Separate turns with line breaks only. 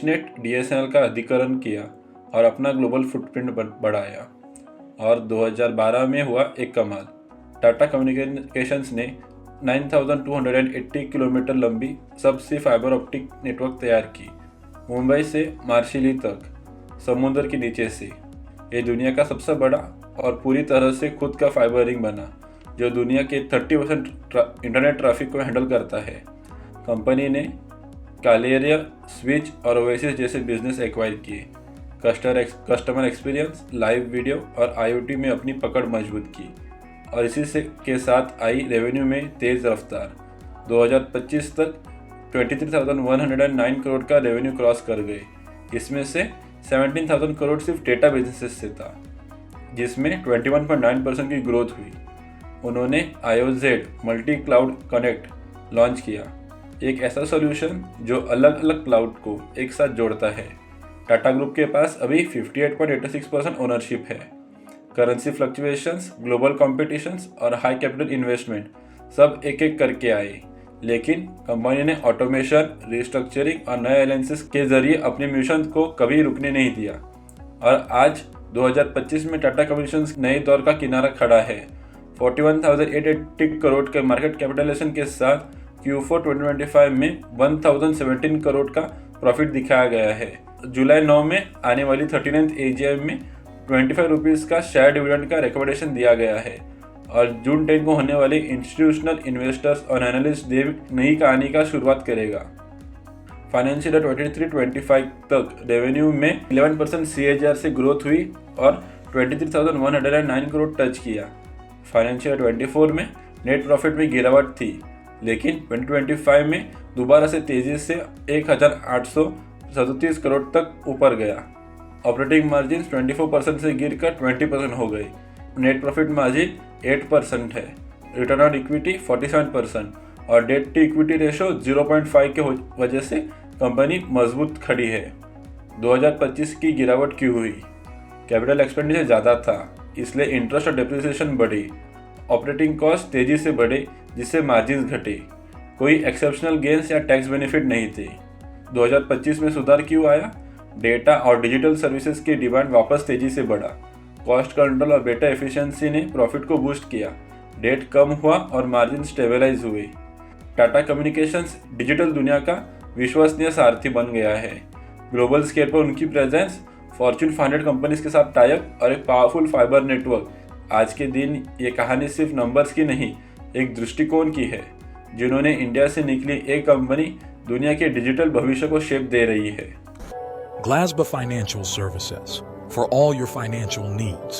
ने DSNL का अधिग्रहण किया और अपना ग्लोबल फुटप्रिंट बढ़ाया। और 2012 में हुआ एक कमाल, टाटा कम्युनिकेशंस ने 9,280 किलोमीटर लंबी सबसे फाइबर ऑप्टिक नेटवर्क तैयार की, मुंबई से मार्शिली तक, समुद्र के नीचे से। ये दुनिया का सबसे बड़ा और पूरी तरह से खुद का फाइबर रिंग बना, जो दुनिया के 30% इंटरनेट ट्रैफिक को हैंडल करता है। कंपनी ने कालेरिया, स्विच और ओएसिस जैसे बिजनेस एक्वायर किए, कस्टमर एक्सपीरियंस, लाइव वीडियो और IoT में अपनी पकड़ मजबूत की, और इसी से के साथ आई रेवेन्यू में तेज़ रफ्तार। 2025 तक 23,109 करोड़ का रेवेन्यू क्रॉस कर गए। इसमें से 17,000 करोड़ सिर्फ डेटा बिजनेसेस से था, जिसमें 21.9% की ग्रोथ हुई। उन्होंने IOZ multi cloud connect launch किया, एक ऐसा सॉल्यूशन जो अलग अलग क्लाउड को एक साथ जोड़ता है। टाटा ग्रुप के पास अभी 58.86% ओनरशिप है। करेंसी फ्लक्चुएशंस, ग्लोबल कॉम्पिटिशन्स और हाई कैपिटल इन्वेस्टमेंट सब एक एक करके आए, लेकिन कंपनी ने ऑटोमेशन, रिस्ट्रक्चरिंग और नए अलायंसेस के जरिए अपने मिशन को कभी रुकने नहीं दिया। और आज 2025 में टाटा कम्युनिकेशंस नए दौर का किनारा खड़ा है। 41,880 करोड़ के मार्केट कैपिटलाइजेशन के साथ Q4 2025 में 1,017 करोड़ का प्रॉफिट दिखाया गया है। जुलाई 9 में आने वाली 39th AGM में 25 रुपीज़ का शेयर डिविडेंड का रिकमेंडेशन दिया गया है, और जून 10 को होने वाले इंस्टीट्यूशनल इन्वेस्टर्स और एनालिस्ट डे नई कहानी का शुरुआत करेगा। फाइनेंशियल ईयर 23-25 तक रेवेन्यू में 11% CAGR से ग्रोथ हुई और 23,109 करोड़ टच किया। फाइनेंशियल ईयर 24 में नेट प्रॉफिट में गिरावट थी, लेकिन 2025 में दोबारा से तेजी से 1,837 करोड़ तक ऊपर गया। ऑपरेटिंग मार्जिन 24% से गिरकर 20% हो गई। नेट प्रॉफिट मार्जिन 8% है। रिटर्न ऑन इक्विटी 47% और डेट टू इक्विटी रेशो 0.5 के वजह से कंपनी मजबूत खड़ी है। 2025 की गिरावट क्यों हुई? कैपिटल एक्सपेंडिचर ज़्यादा था, इसलिए इंटरेस्ट और डेप्रिसिएशन बढ़ी। ऑपरेटिंग कॉस्ट तेजी से बढ़े, जिससे मार्जिन घटे। कोई एक्सेप्शनल गेंस या टैक्स बेनिफिट नहीं थे। 2025 में सुधार क्यों आया? डेटा और डिजिटल सर्विसेज की डिमांड वापस तेजी से बढ़ा। कॉस्ट कंट्रोल और बेटर एफिशिएंसी ने प्रॉफिट को बूस्ट किया। डेट कम हुआ और मार्जिन स्टेबलाइज हुए। टाटा कम्युनिकेशंस डिजिटल दुनिया का विश्वसनीय सारथी बन गया है। ग्लोबल स्केल पर उनकी प्रेजेंस, फॉर्च्यून 500 कंपनीज के साथ टाइप और एक पावरफुल फाइबर नेटवर्क। आज के दिन ये कहानी सिर्फ नंबर्स की नहीं, एक दृष्टिकोण की है, जिन्होंने इंडिया से निकली एक कंपनी दुनिया के डिजिटल भविष्य को शेप दे रही है।
Glasba Financial Services, for all your financial needs.